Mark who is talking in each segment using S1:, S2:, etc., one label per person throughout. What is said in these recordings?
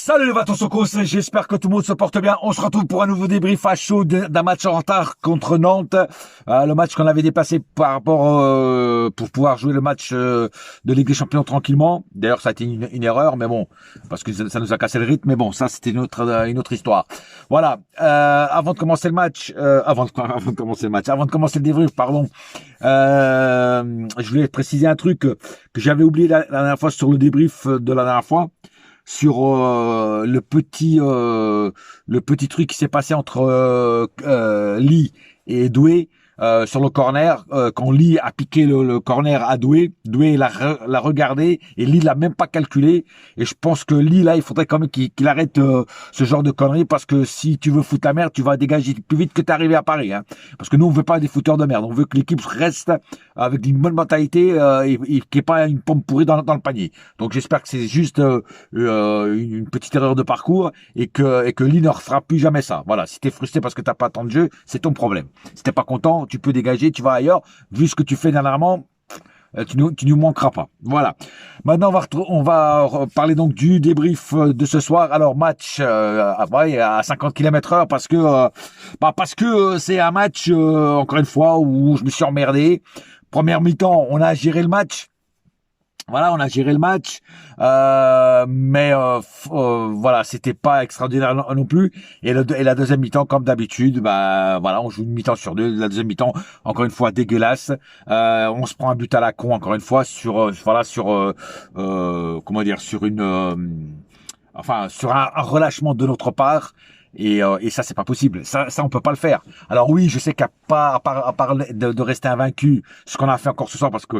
S1: Salut les Vatonsocos, j'espère que tout le monde se porte bien. On se retrouve pour un nouveau débrief à chaud d'un match en retard contre Nantes. Le match qu'on avait dépassé par rapport pour pouvoir jouer le match de Ligue des Champions tranquillement. D'ailleurs, ça a été une erreur, mais bon, parce que ça nous a cassé le rythme. Mais bon, ça c'était une autre histoire. Voilà. Avant de commencer le match, avant de commencer le débrief, pardon. Je voulais préciser un truc que j'avais oublié la dernière fois sur le débrief de la dernière fois. Sur le petit truc qui s'est passé entre Lee et Doué sur le corner, quand Lee a piqué le corner à Doué l'a regardé et Lee l'a même pas calculé. Et je pense que Lee là, il faudrait quand même qu'il arrête ce genre de conneries, parce que si tu veux foutre la merde, tu vas dégager plus vite que t'es arrivé à Paris, hein. Parce que nous on veut pas des fouteurs de merde, on veut que l'équipe reste avec une bonne mentalité et qu'il n'y ait pas une pomme pourrie dans le panier. Donc j'espère que c'est juste une petite erreur de parcours et que Lee ne refera plus jamais ça. Voilà, si t'es frustré parce que t'as pas tant de jeu, c'est ton problème. Si t'es pas content, tu peux dégager, tu vas ailleurs. Vu ce que tu fais dernièrement, tu nous manqueras pas. Voilà. Maintenant, on va parler donc du débrief de ce soir. Alors, match à 50 km/h parce que c'est un match, encore une fois, où je me suis emmerdé. Première mi-temps, on a géré le match. Voilà, on a géré le match, mais voilà, c'était pas extraordinaire non plus. Et la deuxième mi-temps, comme d'habitude, bah voilà, on joue une mi-temps sur deux. La deuxième mi-temps, encore une fois, dégueulasse. On se prend un but à la con, encore une fois, sur comment dire, sur sur un relâchement de notre part. Et ça, c'est pas possible. Ça, on peut pas le faire. Alors oui, je sais qu'à part de rester invaincu, ce qu'on a fait encore ce soir, parce que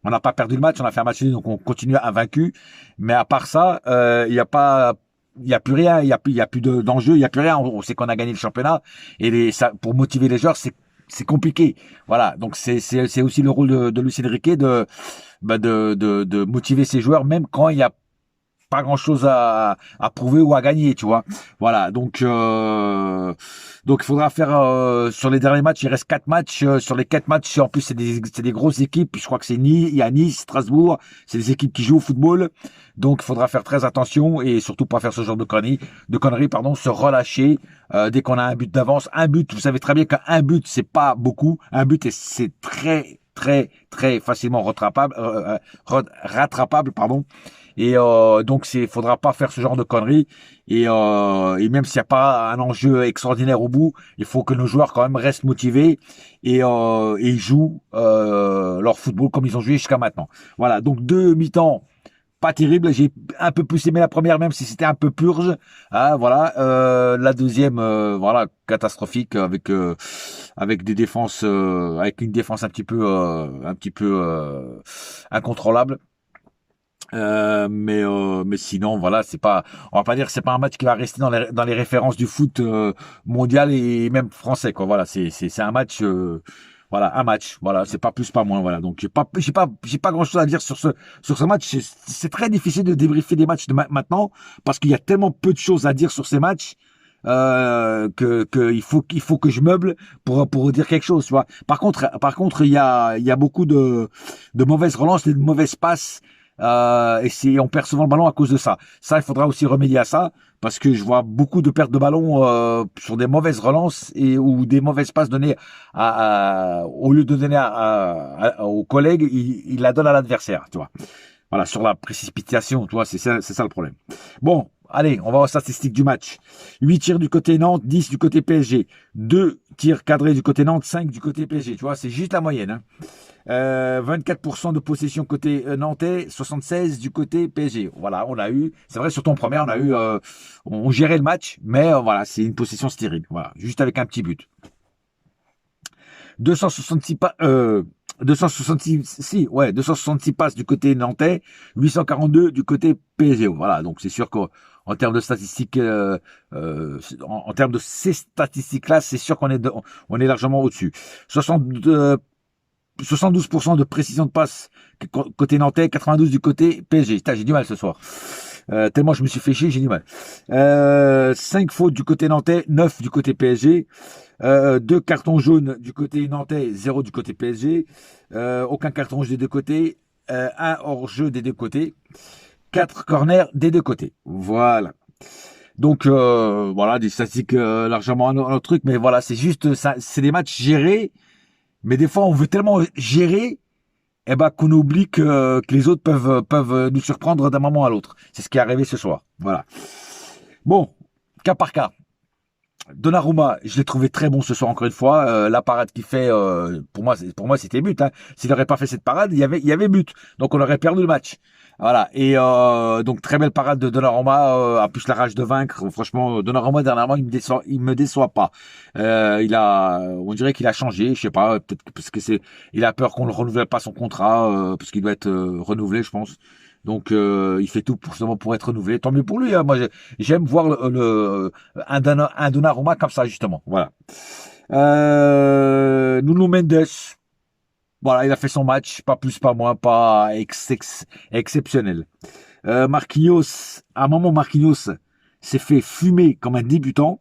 S1: on n'a pas perdu le match, on a fait un match nul, donc on continue invaincu. Mais à part ça, il y a plus rien, il y a plus d'enjeu, il y a plus rien. On sait qu'on a gagné le championnat et ça, pour motiver les joueurs, c'est compliqué. Voilà, donc c'est aussi le rôle de Luis Enrique de motiver ses joueurs, même quand il y a pas grand chose à prouver ou à gagner, tu vois. Voilà, donc il faudra faire sur les derniers matchs, il reste 4 matchs. Sur les 4 matchs, en plus c'est des grosses équipes. Je crois que il y a Nice, Strasbourg, c'est des équipes qui jouent au football. Donc il faudra faire très attention et surtout pas faire ce genre de conneries, se relâcher dès qu'on a un but d'avance. Un but, vous savez très bien qu'un but c'est pas beaucoup. Un but c'est très très très facilement rattrapable, pardon. Et donc faudra pas faire ce genre de conneries. Et même s'il n'y a pas un enjeu extraordinaire au bout, il faut que nos joueurs quand même restent motivés et jouent leur football comme ils ont joué jusqu'à maintenant. Voilà, donc deux mi-temps pas terrible. J'ai un peu plus aimé la première, même si c'était un peu purge. Ah, voilà. La deuxième, voilà, catastrophique avec des défenses, avec une défense un petit peu incontrôlable. Mais sinon voilà, on va pas dire que c'est pas un match qui va rester dans les références du foot mondial et même français, quoi. Voilà, c'est un match, voilà, un match, voilà, c'est pas plus pas moins, voilà. Donc j'ai pas grand chose à dire sur ce match. C'est très difficile de débriefer des matchs de maintenant, parce qu'il y a tellement peu de choses à dire sur ces matchs que il faut que je meuble pour dire quelque chose, tu vois. Par contre il y a beaucoup de mauvaises relances et de mauvaises passes. Et on perd souvent le ballon à cause de ça. Ça, il faudra aussi remédier à ça, parce que je vois beaucoup de pertes de ballon sur des mauvaises relances ou des mauvaises passes données au lieu de donner aux collègues, il la donne à l'adversaire, tu vois. Voilà, sur la précipitation, tu vois, c'est ça le problème. Bon, allez, on va aux statistiques du match. 8 tirs du côté Nantes, 10 du côté PSG. 2 tirs cadrés du côté Nantes, 5 du côté PSG. Tu vois, c'est juste la moyenne, hein. 24% de possession côté nantais, 76 du côté PSG. Voilà, c'est vrai, sur ton premier, on gérait le match, mais voilà, c'est une possession stérile. Voilà, juste avec un petit but. 266 passes du côté nantais, 842 du côté PSG. Voilà, donc c'est sûr qu'en termes de statistiques, en termes de ces statistiques-là, c'est sûr qu'on est largement au-dessus. 72% de précision de passe côté nantais, 92 du côté PSG. Putain, j'ai du mal ce soir. Tellement je me suis fait chier, j'ai du mal. 5 fautes du côté nantais, 9 du côté PSG. 2 cartons jaunes du côté nantais, 0 du côté PSG. Aucun carton rouge des deux côtés. 1 hors-jeu des deux côtés. 4 corners des deux côtés. Voilà. Donc voilà, des statistiques largement un autre truc, mais voilà, c'est juste ça, c'est des matchs gérés, mais des fois on veut tellement gérer, eh ben qu'on oublie que les autres peuvent nous surprendre d'un moment à l'autre. C'est ce qui est arrivé ce soir. Voilà. Bon, cas par cas. Donnarumma, je l'ai trouvé très bon ce soir encore une fois. La parade qu'il fait, pour moi c'était but. Hein. S'il n'aurait pas fait cette parade, il y avait but. Donc on aurait perdu le match. Voilà. Et donc très belle parade de Donnarumma. En plus la rage de vaincre. Franchement, Donnarumma dernièrement il me déçoit pas. On dirait qu'il a changé. Je sais pas, peut-être parce que il a peur qu'on ne renouvelle pas son contrat, parce qu'il doit être renouvelé, je pense. Donc il fait tout justement pour être renouvelé. Tant mieux pour lui. Hein. Moi j'aime voir un Donnarumma comme ça justement. Voilà. Nuno Mendes. Voilà, il a fait son match, pas plus, pas moins, pas exceptionnel. Marquinhos, à un moment Marquinhos s'est fait fumer comme un débutant.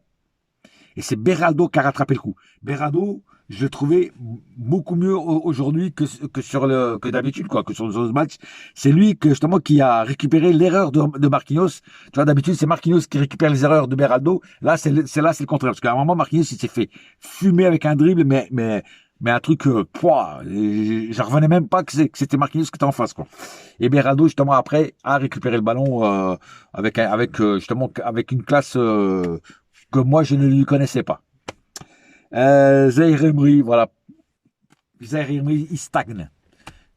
S1: Et c'est Beraldo qui a rattrapé le coup. Beraldo, je le trouvais beaucoup mieux aujourd'hui que d'habitude, quoi, que sur les autres matchs. C'est lui justement qui a récupéré l'erreur de Marquinhos. Tu vois, d'habitude, c'est Marquinhos qui récupère les erreurs de Beraldo. Là, c'est le contraire. Parce qu'à un moment, Marquinhos, il s'est fait fumer avec un dribble, mais un truc, je revenais même pas que c'était Marquinhos qui était en face, quoi. Et Beraldo, justement, après, a récupéré le ballon, justement, avec une classe, que moi je ne lui connaissais pas. Zaïre Emery, voilà. Zaïre Emery, il stagne.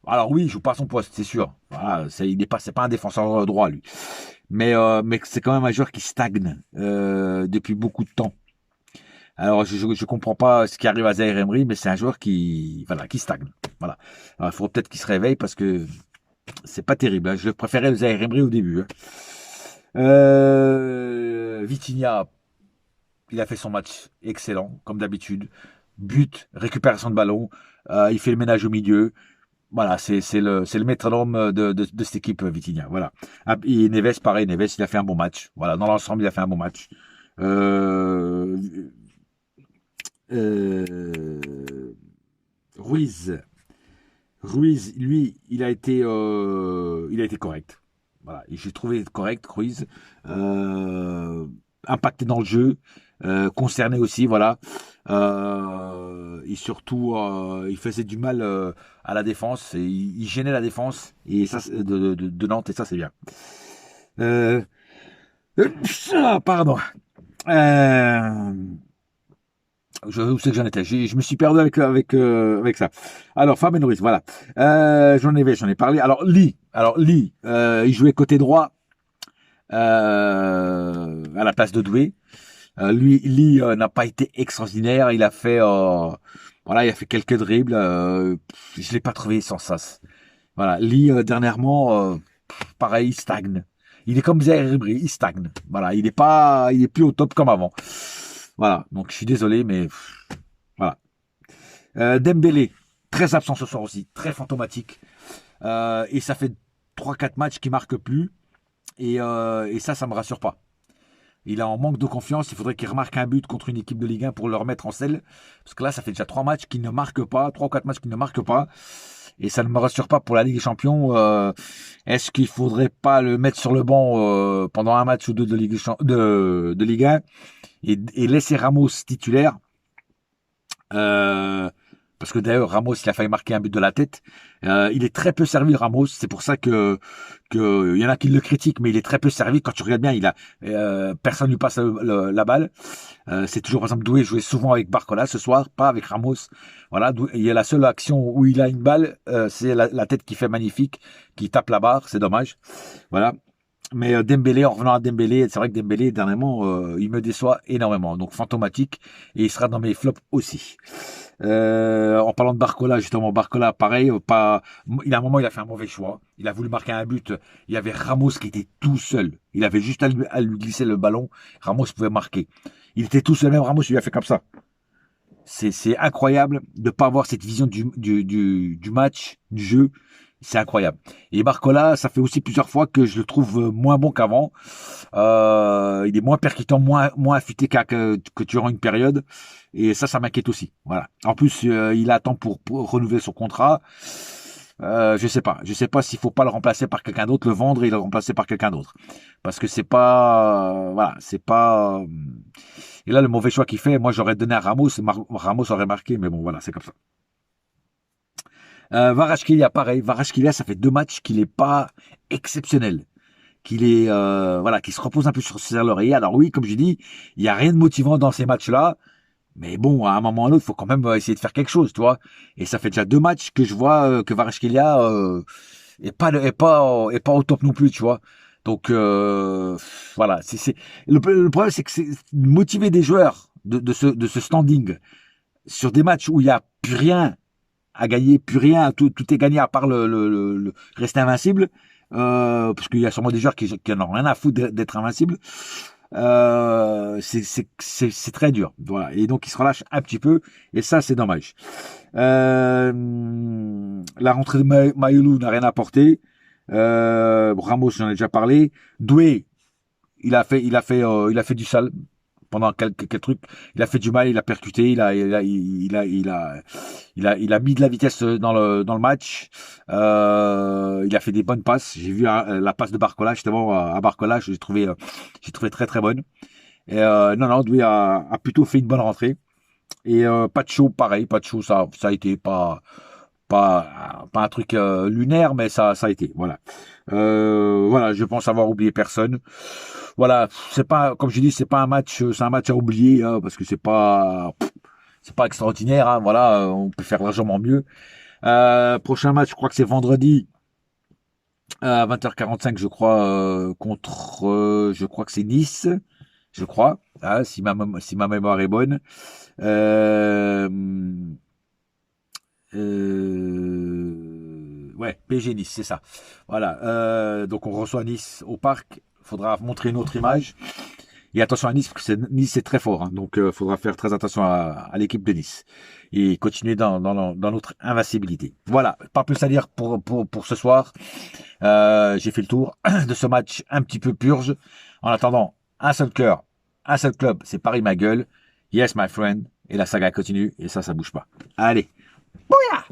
S1: Alors oui, il joue pas son poste, c'est sûr. Voilà, c'est pas un défenseur droit lui. Mais c'est quand même un joueur qui stagne depuis beaucoup de temps. Alors je comprends pas ce qui arrive à Zaïre Emery, mais c'est un joueur qui stagne. Voilà. Alors il faudrait peut-être qu'il se réveille parce que c'est pas terrible. Hein. Je préférais le Zaïre Emery au début. Hein. Vitinha, il a fait son match excellent, comme d'habitude. But, récupération de ballon, il fait le ménage au milieu. Voilà, c'est le métronome de cette équipe, Vitinha. Voilà. Et Neves, pareil, Neves, il a fait un bon match. Voilà, dans l'ensemble, il a fait un bon match. Euh, euh, Ruiz, lui, il a été correct. Voilà, et j'ai trouvé correct, Ruiz, impacté dans le jeu, concerné aussi, voilà. Et surtout, il faisait du mal à la défense, et il gênait la défense et ça de Nantes, et ça c'est bien. Euh, Pardon. Euh, où c'est que j'en étais? Je me suis perdu avec ça. Alors, Fabien Ruiz, voilà. J'en ai parlé. Alors Lee, il jouait côté droit à la place de Doué. Lee n'a pas été extraordinaire. Il a fait quelques dribbles. Je l'ai pas trouvé sans sas. Voilà, Lee dernièrement, pareil, il stagne. Il est comme Zaire Emery, il stagne. Voilà, il est plus au top comme avant. Voilà, donc je suis désolé, mais voilà. Dembélé, très absent ce soir aussi, très fantomatique. Et ça fait 3-4 matchs qu'il marque plus. Et ça me rassure pas. Il est en manque de confiance. Il faudrait qu'il remarque un but contre une équipe de Ligue 1 pour le remettre en selle. Parce que là, ça fait déjà 3 matchs qu'il ne marque pas. 3 ou 4 matchs qu'il ne marque pas. Et ça ne me rassure pas pour la Ligue des Champions. Est-ce qu'il faudrait pas le mettre sur le banc pendant un match ou deux de Ligue 1 et laisser Ramos titulaire? Parce que d'ailleurs Ramos il a failli marquer un but de la tête. Il est très peu servi Ramos, c'est pour ça que il y en a qui le critiquent, mais il est très peu servi. Quand tu regardes bien, personne lui passe la balle. C'est toujours par exemple Doué jouait souvent avec Barcola ce soir, pas avec Ramos. Voilà, il y a la seule action où il a une balle, c'est la tête qui fait magnifique, qui tape la barre, c'est dommage. Voilà. Mais Dembélé, en revenant à Dembélé, c'est vrai que Dembélé, dernièrement, il me déçoit énormément. Donc, fantomatique. Et il sera dans mes flops aussi. En parlant de Barcola, justement, Barcola, pareil, il a un moment, il a fait un mauvais choix. Il a voulu marquer un but. Il y avait Ramos qui était tout seul. Il avait juste à lui glisser le ballon. Ramos pouvait marquer. Il était tout seul. Même Ramos, il lui a fait comme ça. C'est incroyable de pas avoir cette vision du match, du jeu. C'est incroyable. Et Barcola, ça fait aussi plusieurs fois que je le trouve moins bon qu'avant. Il est moins percutant, moins affûté que durant une période. Et ça m'inquiète aussi. Voilà. En plus, il attend pour renouveler son contrat. Je sais pas s'il faut pas le remplacer par quelqu'un d'autre, le vendre et le remplacer par quelqu'un d'autre, parce que c'est pas, voilà, c'est pas. Et là, le mauvais choix qu'il fait, moi j'aurais donné à Ramos, Ramos aurait marqué, mais bon, voilà, c'est comme ça. Kvaratskhelia, pareil. Kvaratskhelia, ça fait 2 matchs qu'il est pas exceptionnel, qu'il est, voilà, qu'il se repose un peu sur ses lauriers. Alors oui, comme je dis, il y a rien de motivant dans ces matchs-là. Mais bon, à un moment ou à un autre, il faut quand même essayer de faire quelque chose, tu vois. Et ça fait déjà 2 matchs que je vois que Kvaratskhelia est pas au top non plus, tu vois. Donc voilà, le problème, c'est que c'est motiver des joueurs de ce standing sur des matchs où il y a plus rien à gagner, plus rien, tout est gagné à part le rester invincible, parce qu'il y a sûrement des joueurs qui en ont rien à foutre d'être invincibles. C'est très dur, voilà. Et donc il se relâche un petit peu, et ça c'est dommage. La rentrée de Mayulu n'a rien apporté. Ramos, j'en ai déjà parlé. Doué, il a fait du sale pendant quelques trucs. Il a fait du mal, il a percuté, il a mis de la vitesse dans le match. Il a fait des bonnes passes. J'ai vu la passe de Barcola, justement, à Barcola, j'ai trouvé très très bonne. Et non, Doué a plutôt fait une bonne rentrée. Et Pacho, pareil, Pacho, ça a été pas un truc lunaire, mais ça a été, voilà. Voilà, je pense avoir oublié personne. Voilà, c'est pas, comme je dis, c'est un match à oublier, hein, parce que c'est pas extraordinaire, hein, voilà, on peut faire largement mieux. Prochain match, je crois que c'est vendredi à 20h45, je crois, contre, je crois que c'est Nice, je crois, hein, si ma mémoire est bonne. Euh, ouais, PSG Nice, c'est ça. Voilà. Donc on reçoit Nice au parc. Il faudra montrer une autre image. Et attention à Nice, parce que Nice c'est très fort. Hein, donc il faudra faire très attention à l'équipe de Nice. Et continuer dans notre invincibilité. Voilà, pas plus à dire pour ce soir. J'ai fait le tour de ce match un petit peu purge. En attendant, un seul cœur, un seul club, c'est Paris ma gueule. Yes my friend. Et la saga continue. Et ça bouge pas. Allez. Bouya!